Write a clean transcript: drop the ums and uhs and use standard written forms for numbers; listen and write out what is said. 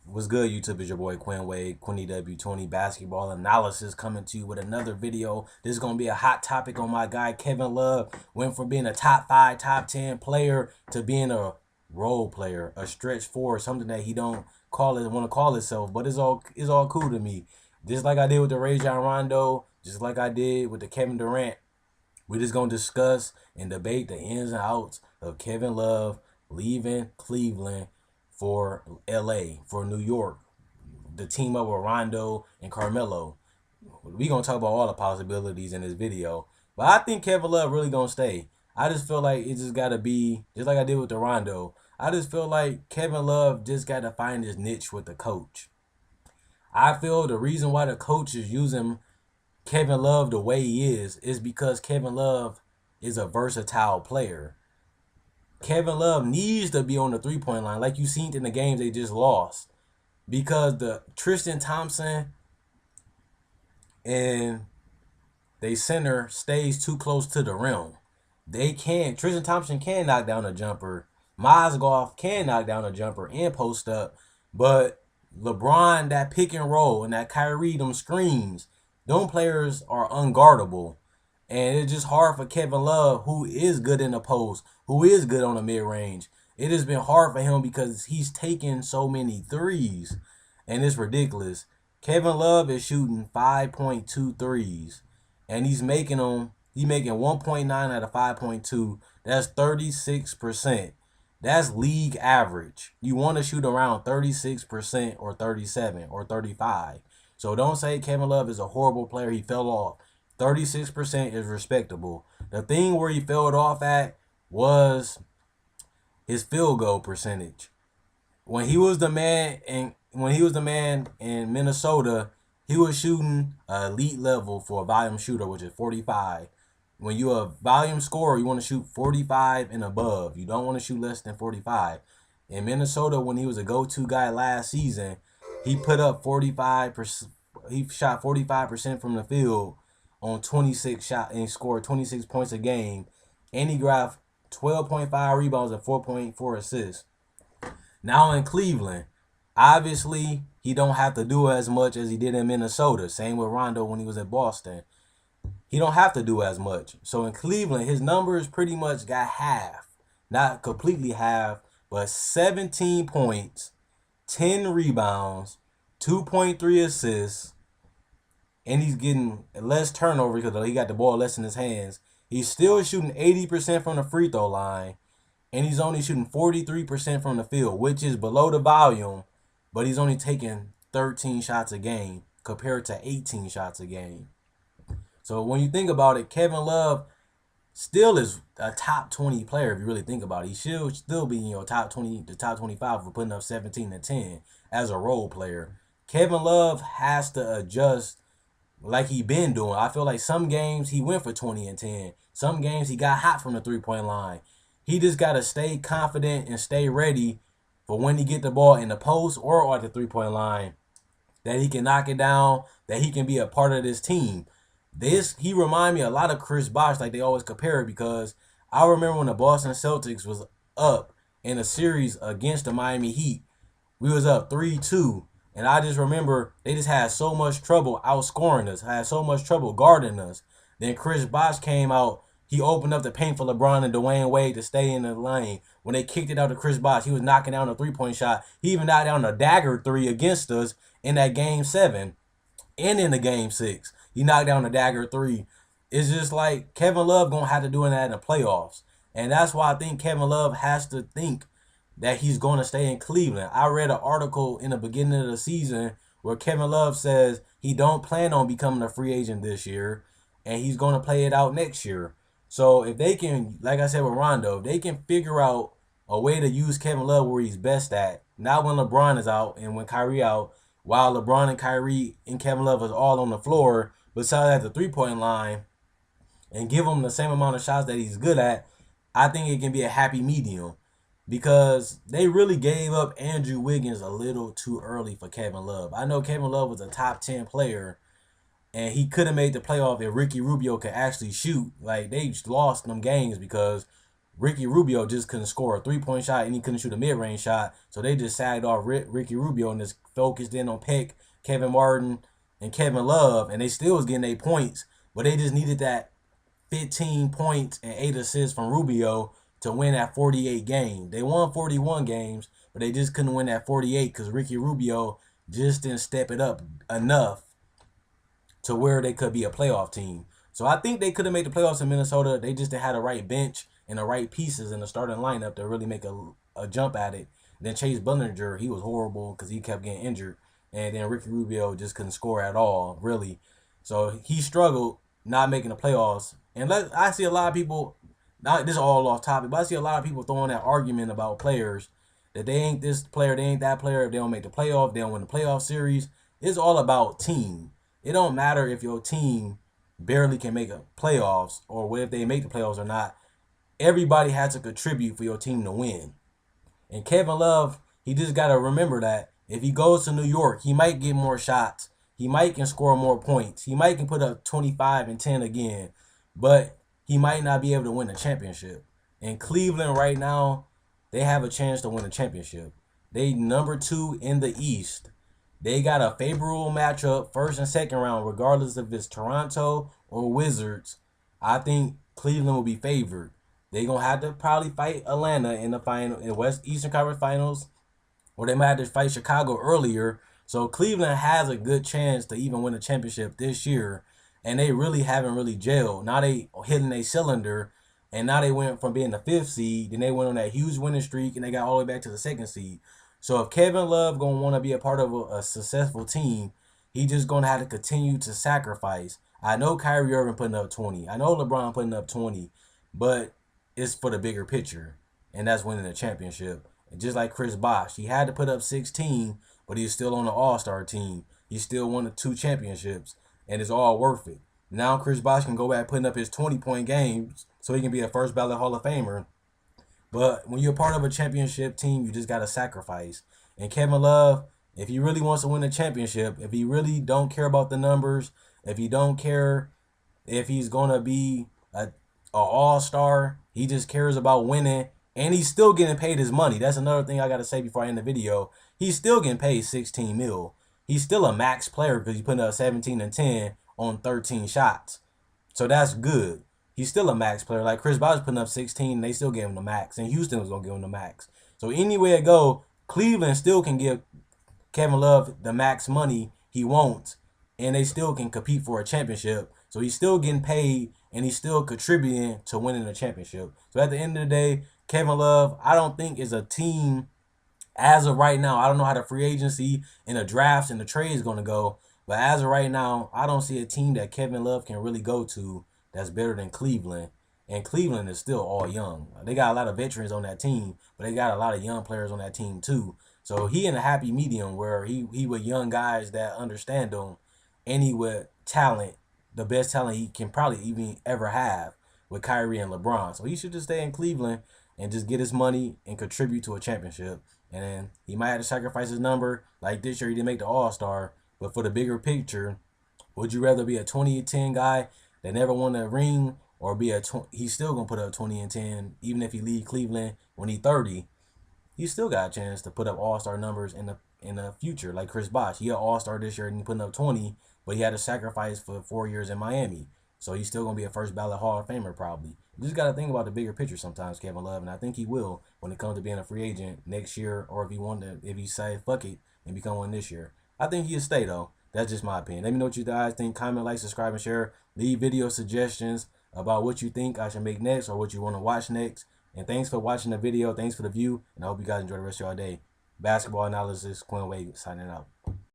What's good, YouTube? Is your boy Quinn Wade, Quinny W20 Basketball Analysis, coming to you with another video. This is going to be a hot topic on my guy Kevin Love. Went from being a top 5, top 10 player to being a role player, a stretch four, something that he don't want to call himself, but it's all cool to me. Just like I did with the Rajon Rondo, just like I did with the Kevin Durant. We're just going to discuss and debate the ins and outs of Kevin Love leaving Cleveland for LA, for New York, the team up with Rondo and Carmelo. We're going to talk about all the possibilities in this video. But I think Kevin Love really going to stay. I just feel like it just got to be, just like I did with the Rondo, I just feel like Kevin Love just got to find his niche with the coach. I feel the reason why the coach is using Kevin Love the way he is because Kevin Love is a versatile player. Kevin Love needs to be on the three-point line like you seen in the games they just lost, because the Tristan Thompson and they center stays too close to the rim. Tristan Thompson can knock down a jumper. Mozgov can knock down a jumper and post up, but LeBron, that pick and roll, and that Kyrie, them screens, them players are unguardable. And it's just hard for Kevin Love, who is good in the post, who is good on the mid-range. It has been hard for him because he's taking so many threes, and it's ridiculous. Kevin Love is shooting 5.2 threes, and he's making 1.9 out of 5.2. That's 36%. That's league average. You want to shoot around 36% or 37 or 35. So don't say Kevin Love is a horrible player. He fell off. 36% is respectable. The thing where he fell off at was his field goal percentage. When he was the man in Minnesota, he was shooting elite level for a volume shooter, which is 45. When you're a volume scorer, you want to shoot 45 and above. You don't want to shoot less than 45. In Minnesota, when he was a go-to guy last season, he put up 45%. He shot 45% from the field on 26 shots, and he scored 26 points a game, and he grabbed 12.5 rebounds and 4.4 assists. Now in Cleveland, obviously he don't have to do as much as he did in Minnesota. Same with Rondo when he was at Boston. He don't have to do as much. So in Cleveland, his numbers pretty much got half. Not completely half, but 17 points, 10 rebounds, 2.3 assists, and he's getting less turnover because he got the ball less in his hands. He's still shooting 80% from the free throw line, and he's only shooting 43% from the field, which is below the volume, but he's only taking 13 shots a game compared to 18 shots a game. So when you think about it, Kevin Love still is a top 20 player if you really think about it. He should still be in your top 20 to top 25 for putting up 17 and 10 as a role player. Kevin Love has to adjust like he been doing. I feel like some games he went for 20 and 10. Some games he got hot from the three-point line. He just got to stay confident and stay ready for when he get the ball in the post or at the three-point line, that he can knock it down, that he can be a part of this team. He remind me a lot of Chris Bosh, like they always compare it, because I remember when the Boston Celtics was up in a series against the Miami Heat. We was up 3-2. And I just remember they just had so much trouble outscoring us, had so much trouble guarding us. Then Chris Bosh came out. He opened up the paint for LeBron and Dwayne Wade to stay in the lane. When they kicked it out to Chris Bosh, he was knocking down a three-point shot. He even knocked down a dagger three against us in that Game 7 and in the Game 6. He knocked down a dagger three. It's just like Kevin Love going to have to do that in the playoffs. And that's why I think Kevin Love has to think that he's going to stay in Cleveland. I read an article in the beginning of the season where Kevin Love says he don't plan on becoming a free agent this year, and he's going to play it out next year. So if they can, like I said with Rondo, if they can figure out a way to use Kevin Love where he's best at, not when LeBron is out and when Kyrie out, while LeBron and Kyrie and Kevin Love is all on the floor, besides at the three-point line, and give him the same amount of shots that he's good at, I think it can be a happy medium. Because they really gave up Andrew Wiggins a little too early for Kevin Love. I know Kevin Love was a top 10 player, and he could have made the playoff if Ricky Rubio could actually shoot. Like, they lost them games because Ricky Rubio just couldn't score a 3-point shot and he couldn't shoot a mid-range shot. So they just sagged off Ricky Rubio and just focused in on Peck, Kevin Martin, and Kevin Love. And they still was getting 8 points, but they just needed that 15 points and 8 assists from Rubio to win that 48 game. They won 41 games, but they just couldn't win that 48 because Ricky Rubio just didn't step it up enough to where they could be a playoff team. So I think they could have made the playoffs in Minnesota. They just had the right bench and the right pieces in the starting lineup to really make a jump at it. And then Chase Buhninger, he was horrible because he kept getting injured. And then Ricky Rubio just couldn't score at all, really. So he struggled not making the playoffs. And I see a lot of people, not this is all off topic, but I see a lot of people throwing that argument about players that they ain't this player, they ain't that player. If they don't make the playoff, they don't win the playoff series. It's all about team. It don't matter if your team barely can make a playoffs or if they make the playoffs or not. Everybody has to contribute for your team to win. And Kevin Love, he just got to remember that if he goes to New York, he might get more shots. He might can score more points. He might can put up 25 and 10 again, but he might not be able to win a championship. In Cleveland right now, they have a chance to win a championship. They number 2 in the East. They got a favorable matchup, first and second round, regardless if it's Toronto or Wizards. I think Cleveland will be favored. They're going to have to probably fight Atlanta in the final, in West Eastern Conference Finals, or they might have to fight Chicago earlier. So Cleveland has a good chance to even win a championship this year, and they really haven't really gelled. Now they hitting a cylinder, and now they went from being the 5th seed, then they went on that huge winning streak, and they got all the way back to the 2nd seed. So if Kevin Love going to want to be a part of a successful team, he just going to have to continue to sacrifice. I know Kyrie Irving putting up 20. I know LeBron putting up 20, but it's for the bigger picture, and that's winning a championship. And just like Chris Bosh, he had to put up 16, but he's still on the All-Star team. He still won the 2 championships, and it's all worth it. Now Chris Bosh can go back putting up his 20-point games so he can be a first ballot Hall of Famer. But when you're part of a championship team, you just got to sacrifice. And Kevin Love, if he really wants to win a championship, if he really don't care about the numbers, if he don't care if he's going to be a all-star, he just cares about winning, and he's still getting paid his money. That's another thing I got to say before I end the video. He's still getting paid $16 million. He's still a max player because he's putting up 17 and 10 on 13 shots. So that's good. He's still a max player. Like Chris Bosh putting up 16, and they still gave him the max. And Houston was going to give him the max. So anywhere it go, Cleveland still can give Kevin Love the max money he wants, and they still can compete for a championship. So he's still getting paid, and he's still contributing to winning a championship. So at the end of the day, Kevin Love, I don't think is a team as of right now. I don't know how the free agency and the drafts and the trade is going to go. But as of right now, I don't see a team that Kevin Love can really go to that's better than Cleveland. And Cleveland is still all young. They got a lot of veterans on that team, but they got a lot of young players on that team too. So he in a happy medium where he with young guys that understand him, and he with talent, the best talent he can probably even ever have with Kyrie and LeBron. So he should just stay in Cleveland and just get his money and contribute to a championship. And then he might have to sacrifice his number. Like this year, he didn't make the All-Star. But for the bigger picture, would you rather be a 20-10 guy that never won a ring, or be he's still going to put up 20 and 10, even if he leave Cleveland when he's 30? He's still got a chance to put up All-Star numbers in the future, like Chris Bosh. He had All-Star this year and he putting up 20, but he had to sacrifice for 4 years in Miami. So he's still going to be a first ballot Hall of Famer probably. You just got to think about the bigger picture sometimes, Kevin Love, and I think he will when it comes to being a free agent next year, or if he say fuck it and become one this year. I think he'll stay though. That's just my opinion. Let me know what you guys think. Comment, like, subscribe, and share. Leave video suggestions about what you think I should make next or what you want to watch next. And thanks for watching the video. Thanks for the view. And I hope you guys enjoy the rest of your day. Basketball analysis, Quinn Wade signing out.